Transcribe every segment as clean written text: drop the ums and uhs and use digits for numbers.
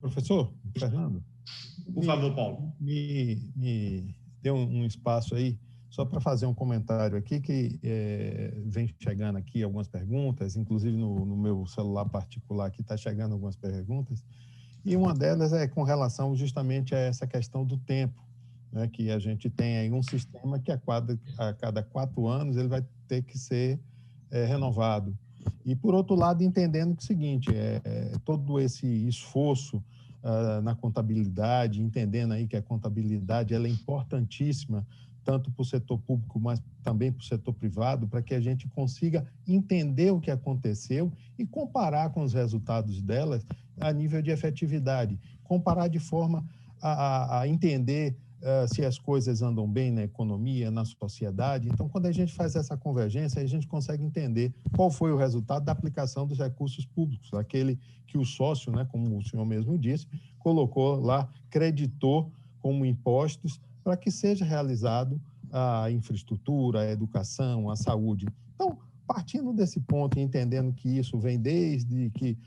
Professor Fernando, por favor, Paulo. Me dê um espaço aí, só para fazer um comentário aqui, que vem chegando aqui algumas perguntas, inclusive no meu celular particular aqui está chegando algumas perguntas, e uma delas é com relação justamente a essa questão do tempo, né, que a gente tem aí um sistema que a cada 4 anos ele vai ter que ser renovado. E, por outro lado, entendendo que é o seguinte, todo esse esforço na contabilidade, entendendo aí que a contabilidade ela é importantíssima, tanto para o setor público, mas também para o setor privado, para que a gente consiga entender o que aconteceu e comparar com os resultados delas a nível de efetividade. Comparar de forma a entender se as coisas andam bem na economia, na sociedade. Então, quando a gente faz essa convergência, a gente consegue entender qual foi o resultado da aplicação dos recursos públicos, aquele que o sócio, né, como o senhor mesmo disse, colocou lá, creditou como impostos para que seja realizado a infraestrutura, a educação, a saúde. Então, partindo desse ponto e entendendo que isso vem desde que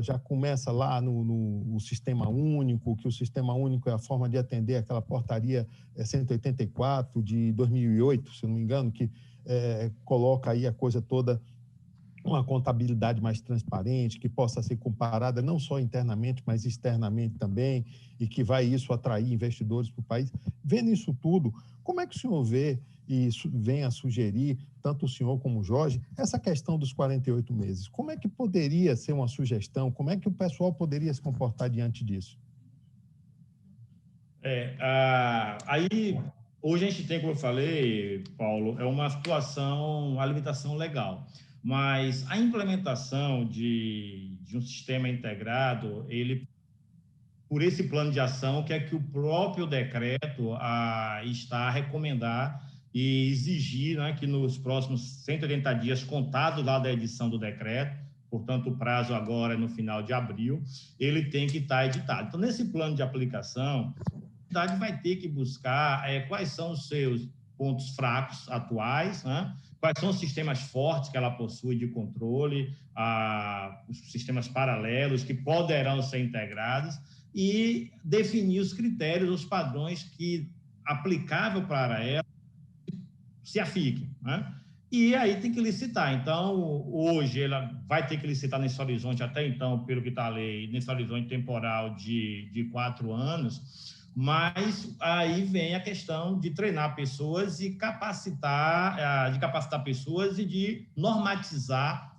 já começa lá no Sistema Único, que o Sistema Único é a forma de atender aquela portaria 184 de 2008, se não me engano, que coloca aí a coisa toda, uma contabilidade mais transparente, que possa ser comparada não só internamente, mas externamente também, e que vai isso atrair investidores para o país. Vendo isso tudo, como é que o senhor vê e vem a sugerir, tanto o senhor como o Jorge, essa questão dos 48 meses? Como é que poderia ser uma sugestão? Como é que o pessoal poderia se comportar diante disso? Aí, hoje a gente tem, como eu falei, Paulo, uma situação, uma limitação legal, mas a implementação de um sistema integrado, ele, por esse plano de ação, que é que o próprio decreto está a recomendar e exigir, né, que nos próximos 180 dias, contados lá da edição do decreto, portanto, o prazo agora é no final de abril, ele tem que estar editado. Então, nesse plano de aplicação, a universidade vai ter que buscar quais são os seus pontos fracos atuais, né? Quais são os sistemas fortes que ela possui de controle, os sistemas paralelos que poderão ser integrados e definir os critérios, os padrões que aplicável para ela se afiquem, né? E aí tem que licitar. Então, hoje, ela vai ter que licitar nesse horizonte, até então, pelo que está a lei, nesse horizonte temporal de 4 anos, mas aí vem a questão de treinar pessoas e capacitar pessoas e de normatizar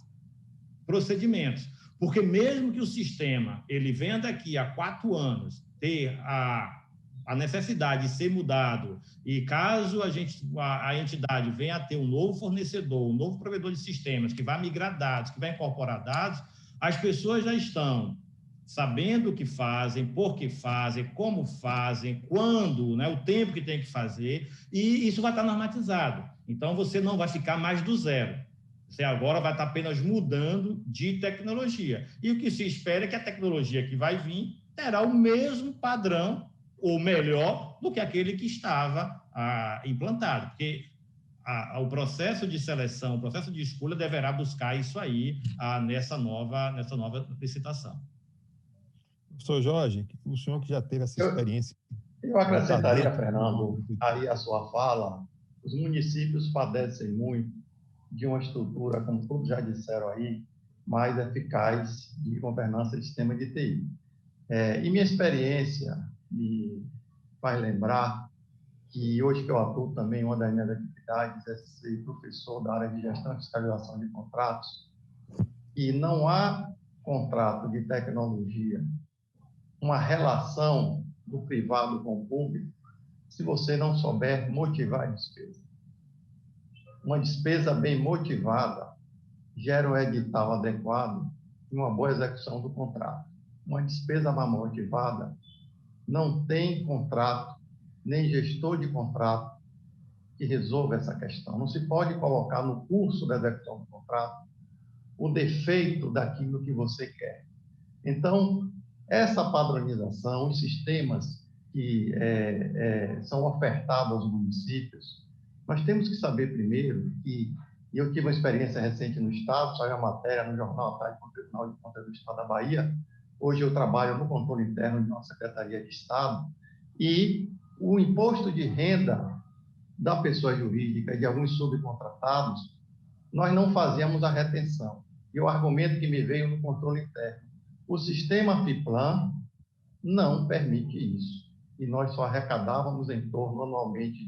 procedimentos. Porque mesmo que o sistema ele venha daqui a 4 anos ter a necessidade de ser mudado e caso a entidade venha a ter um novo fornecedor, um novo provedor de sistemas que vai migrar dados, que vai incorporar dados, as pessoas já estão sabendo o que fazem, por que fazem, como fazem, quando, né, o tempo que tem que fazer, e isso vai estar normatizado. Então, você não vai ficar mais do zero. Você agora vai estar apenas mudando de tecnologia. E o que se espera é que a tecnologia que vai vir terá o mesmo padrão, ou melhor, do que aquele que estava implantado. Porque o processo de seleção, o processo de escolha deverá buscar isso aí nessa nova licitação. Professor Jorge, o senhor que já teve essa experiência... Eu acrescentaria, Fernando, aí a sua fala, os municípios padecem muito de uma estrutura, como todos já disseram aí, mais eficaz de governança de sistema de TI. E minha experiência me faz lembrar que hoje que eu atuo também, uma das minhas atividades é ser professor da área de gestão e fiscalização de contratos, e não há contrato de tecnologia, uma relação do privado com o público, se você não souber motivar a despesa. Uma despesa bem motivada gera um edital adequado e uma boa execução do contrato. Uma despesa mal motivada não tem contrato, nem gestor de contrato que resolva essa questão. Não se pode colocar no curso da execução do contrato o defeito daquilo que você quer. Então, essa padronização, os sistemas que são ofertados aos municípios, nós temos que saber primeiro que, e eu tive uma experiência recente no Estado, saiu a matéria no Jornal à Tarde do Tribunal de Contas do Estado da Bahia, Hoje eu trabalho no controle interno de uma Secretaria de Estado e o imposto de renda da pessoa jurídica e de alguns subcontratados, nós não fazíamos a retenção. E o argumento que me veio no controle interno, o sistema FIPLAN não permite isso. E nós só arrecadávamos em torno, anualmente,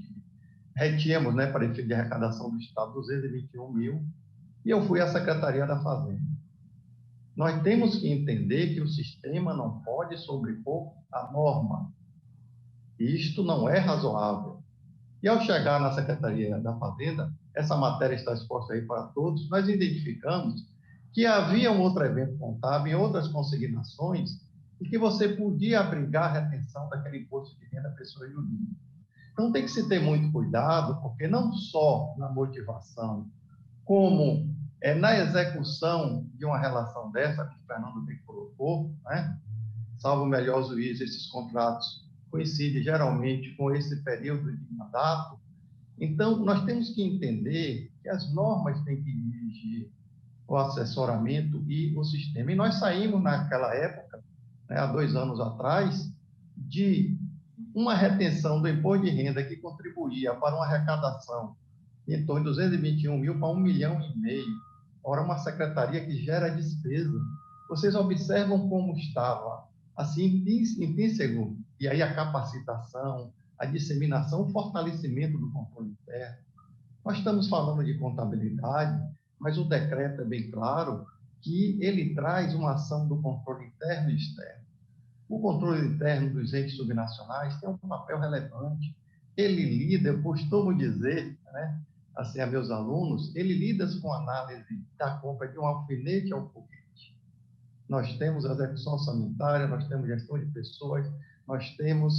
retínhamos, né, para efeito de arrecadação do Estado, 221 mil, e eu fui à Secretaria da Fazenda. Nós temos que entender que o sistema não pode sobrepor a norma. Isto não é razoável. E ao chegar na Secretaria da Fazenda, essa matéria está exposta aí para todos, nós identificamos que havia um outro evento contábil em outras consignações e que você podia abrigar a retenção daquele imposto de renda à pessoa jurídica. Então, tem que se ter muito cuidado, porque não só na motivação, como na execução de uma relação dessa, que o Fernando bem colocou, né? Salvo o melhor juízo, esses contratos coincidem geralmente com esse período de mandato. Então, nós temos que entender que as normas têm que dirigir o assessoramento e o sistema. E nós saímos naquela época, né, há 2 anos atrás, de uma retenção do imposto de renda que contribuía para uma arrecadação em torno de 221 mil para 1,5 milhão. Ora, uma secretaria que gera despesa. Vocês observam como estava, assim, intrínseco, e aí a capacitação, a disseminação, o fortalecimento do controle interno. Nós estamos falando de contabilidade, mas o decreto é bem claro que ele traz uma ação do controle interno e externo. O controle interno dos entes subnacionais tem um papel relevante. Ele lida, eu costumo dizer, né, assim, a meus alunos, ele lida com análise da compra de um alfinete ao foguete. Nós temos a execução orçamentária, nós temos gestão de pessoas, nós temos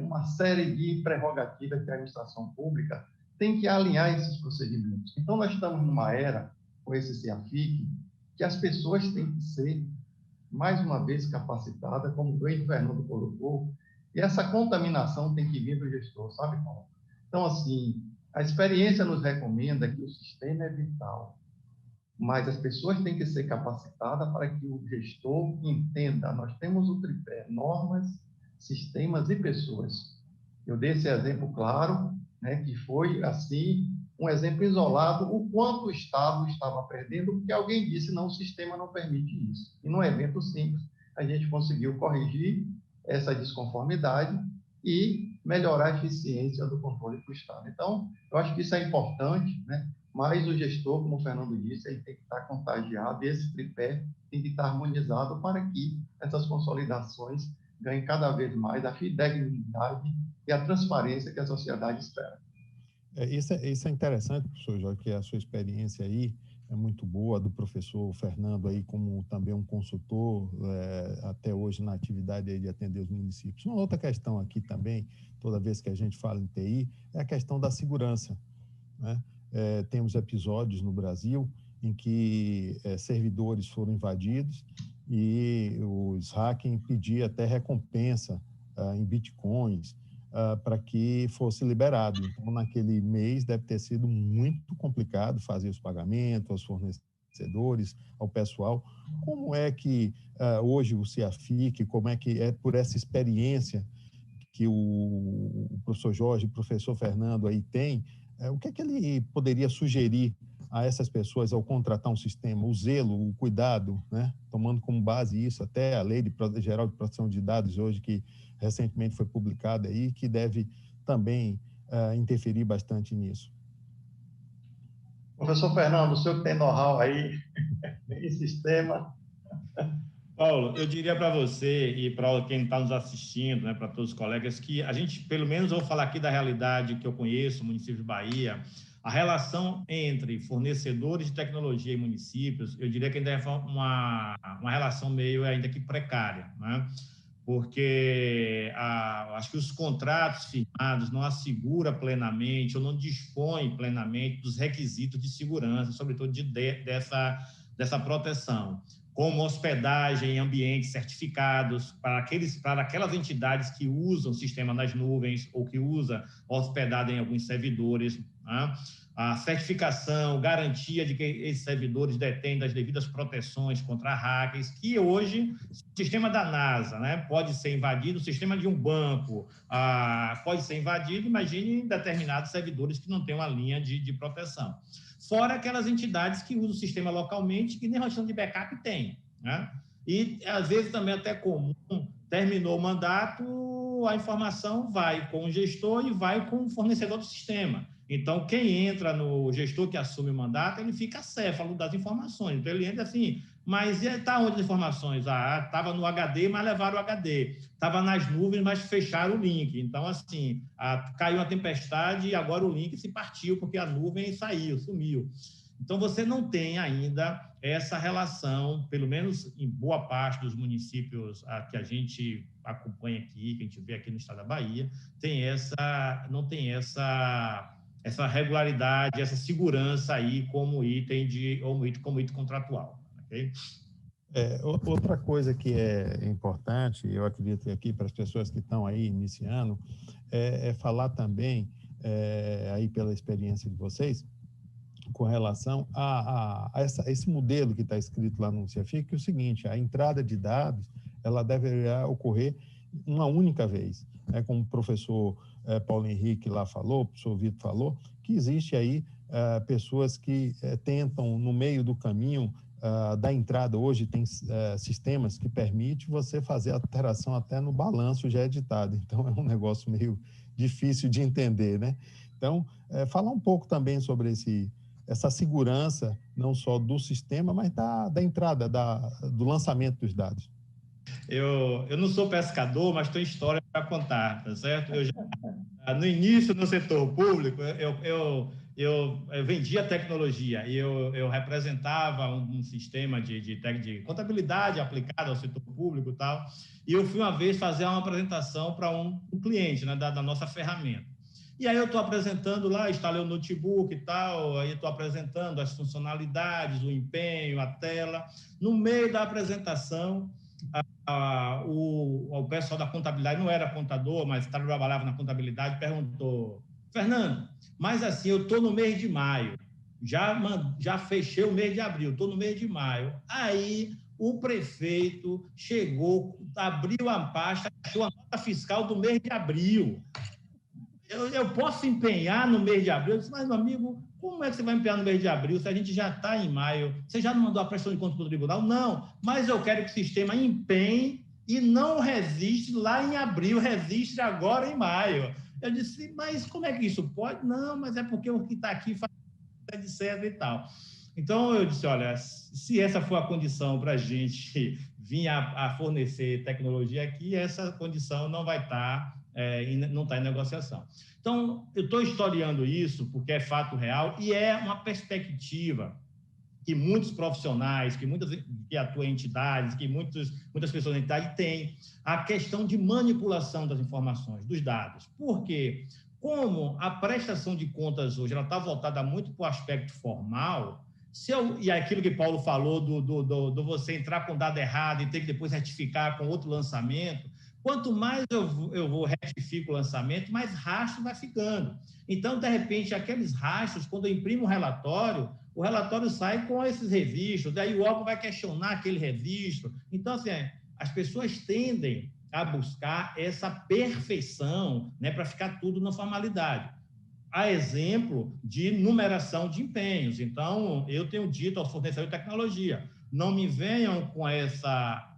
uma série de prerrogativas que a administração pública tem que alinhar esses procedimentos. Então, nós estamos numa era, com esse CEAFIC, que as pessoas têm que ser, mais uma vez, capacitadas, como o bem Fernando colocou, e essa contaminação tem que vir do gestor, sabe, Paulo? Então, assim, a experiência nos recomenda que o sistema é vital, mas as pessoas têm que ser capacitadas para que o gestor entenda. Nós temos o tripé: normas, sistemas e pessoas. Eu dei esse exemplo claro, né, que foi, assim, um exemplo isolado, o quanto o Estado estava perdendo, porque alguém disse, não, o sistema não permite isso. E num evento simples, a gente conseguiu corrigir essa desconformidade e melhorar a eficiência do controle do Estado. Então, eu acho que isso é importante, né? Mas o gestor, como o Fernando disse, ele tem que estar contagiado, e esse tripé tem que estar harmonizado para que essas consolidações ganhem cada vez mais a fidelidade e a transparência que a sociedade espera. Isso é interessante, professor Jorge, que a sua experiência aí é muito boa, do professor Fernando aí como também um consultor, até hoje na atividade aí de atender os municípios. Uma outra questão aqui também, toda vez que a gente fala em TI, é a questão da segurança, né? Temos episódios no Brasil em que servidores foram invadidos e os hackers pediam até recompensa em bitcoins para que fosse liberado. Então, naquele mês deve ter sido muito complicado fazer os pagamentos aos fornecedores, ao pessoal. Como é que hoje o CEAFIC, como é que é por essa experiência que o professor Jorge e o professor Fernando aí têm, o que é que ele poderia sugerir a essas pessoas ao contratar um sistema? O zelo, o cuidado, né? Tomando como base isso, até a Lei Geral de Proteção de Dados hoje, que recentemente foi publicada aí, que deve também interferir bastante nisso. Professor Fernando, o senhor que tem know-how aí em sistema. Paulo, eu diria para você e para quem está nos assistindo, né, para todos os colegas, que a gente, pelo menos, eu vou falar aqui da realidade que eu conheço, o município de Bahia, a relação entre fornecedores de tecnologia e municípios, eu diria que ainda é uma relação meio ainda que precária, né? Porque acho que os contratos firmados não asseguram plenamente ou não dispõem plenamente dos requisitos de segurança, sobretudo dessa proteção. como hospedagem em ambientes certificados para aquelas entidades que usam o sistema nas nuvens ou que usa hospedado em alguns servidores, né? A certificação, garantia de que esses servidores detêm das devidas proteções contra hackers, que hoje o sistema da NASA, né, pode ser invadido, o sistema de um banco pode ser invadido, imagine determinados servidores que não têm uma linha de proteção. Fora aquelas entidades que usam o sistema localmente, que nem rotina de backup tem, né? E, às vezes, também até comum, terminou o mandato, a informação vai com o gestor e vai com o fornecedor do sistema. Então, quem entra no gestor que assume o mandato, ele fica acéfalo das informações. Então, ele entra assim, mas está onde as informações? Estava no HD, mas levaram o HD. Estava nas nuvens, mas fecharam o link. Então, assim, caiu uma tempestade e agora o link se partiu, porque a nuvem saiu, sumiu. Então, você não tem ainda essa relação, pelo menos em boa parte dos municípios que a gente acompanha aqui, que a gente vê aqui no estado da Bahia, não tem essa regularidade, essa segurança aí como item contratual. Okay? Outra coisa que é importante, eu acredito aqui para as pessoas que estão aí iniciando, é falar também, aí pela experiência de vocês, com relação a esse modelo que está escrito lá no CFI, que é o seguinte: a entrada de dados ela deveria ocorrer uma única vez, né? Como o professor Paulo Henrique lá falou, o professor Vitor falou, que existe aí pessoas que tentam, no meio do caminho da entrada, hoje tem sistemas que permitem você fazer alteração até no balanço já editado, então é um negócio meio difícil de entender, né? Então, falar um pouco também sobre essa segurança, não só do sistema, mas da entrada, do lançamento dos dados. Eu não sou pescador, mas tenho história para contar, tá certo? No início, no setor público, eu vendia tecnologia e eu representava um sistema de contabilidade aplicado ao setor público e tal, e eu fui uma vez fazer uma apresentação para um cliente, né, da nossa ferramenta. E aí eu estou apresentando lá, instalei o notebook e tal, aí estou apresentando as funcionalidades, o empenho, a tela. No meio da apresentação, o pessoal da contabilidade, não era contador, mas trabalhava na contabilidade, perguntou: Fernando, mas assim, eu estou no mês de maio, já fechei o mês de abril, estou no mês de maio. Aí o prefeito chegou, abriu a pasta, achou a nota fiscal do mês de abril. Eu posso empenhar no mês de abril? Eu disse: mas, meu amigo, como é que você vai empenhar no mês de abril se a gente já está em maio? Você já não mandou a prestação de contas para o tribunal? Não, mas eu quero que o sistema empenhe e não resiste lá em abril, resiste agora em maio. Eu disse: mas como é que isso pode? Não, mas é porque o que está aqui faz etc e tal. Então, eu disse: olha, se essa for a condição para a gente vir a fornecer tecnologia aqui, essa condição não vai estar... não está em negociação. Então, eu estou historiando isso porque é fato real e é uma perspectiva que muitos profissionais, que atuam em entidades, que muitas pessoas na entidade têm, a questão de manipulação das informações, dos dados. Por quê? Como a prestação de contas hoje está voltada muito para o aspecto formal, e aquilo que Paulo falou do você entrar com dado errado e ter que depois retificar com outro lançamento, quanto mais eu vou retificar o lançamento, mais rastro vai ficando. Então, de repente, aqueles rastros, quando eu imprimo o relatório sai com esses registros, daí o órgão vai questionar aquele registro. Então, assim, as pessoas tendem a buscar essa perfeição, né, para ficar tudo na formalidade. A exemplo de numeração de empenhos. Então, eu tenho dito ao fornecedor de tecnologia: não me venham com essa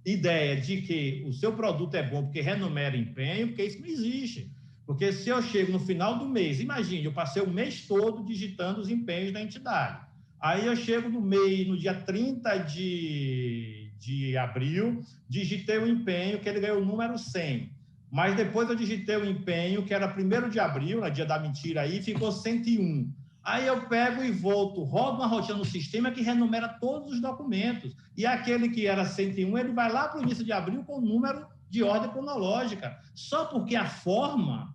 ideia de que o seu produto é bom porque renumera empenho, porque isso não existe. Porque se eu chego no final do mês, imagine, eu passei o mês todo digitando os empenhos da entidade. Aí eu chego no dia 30 de abril, digitei o empenho, que ele ganhou o número 100. Mas depois eu digitei o empenho, que era 1º de abril, no dia da mentira aí, ficou 101. Aí eu pego e volto, rodo uma rotina no sistema que renumera todos os documentos. E aquele que era 101, ele vai lá para o início de abril com o número de ordem cronológica. Só porque a forma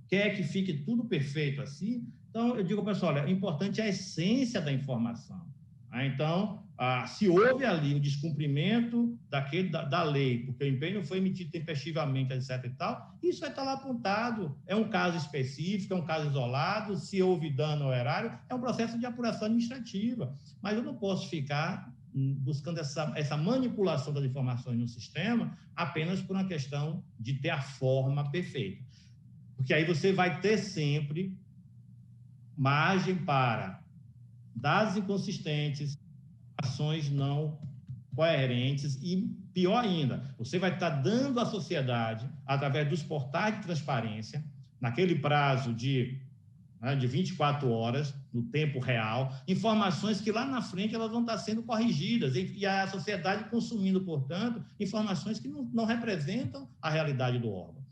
quer que fique tudo perfeito assim. Então, eu digo, pessoal, olha, o importante é a essência da informação. Então, se houve ali o descumprimento da lei, porque o empenho foi emitido tempestivamente, etc. e tal, isso vai estar lá apontado. É um caso específico, é um caso isolado, se houve dano ao erário, é um processo de apuração administrativa. Mas eu não posso ficar buscando essa manipulação das informações no sistema apenas por uma questão de ter a forma perfeita. Porque aí você vai ter sempre margem para dados inconsistentes, ações não coerentes e, pior ainda, você vai estar dando à sociedade, através dos portais de transparência, naquele prazo de 24 horas, no tempo real, informações que lá na frente elas vão estar sendo corrigidas e a sociedade consumindo, portanto, informações que não representam a realidade do órgão.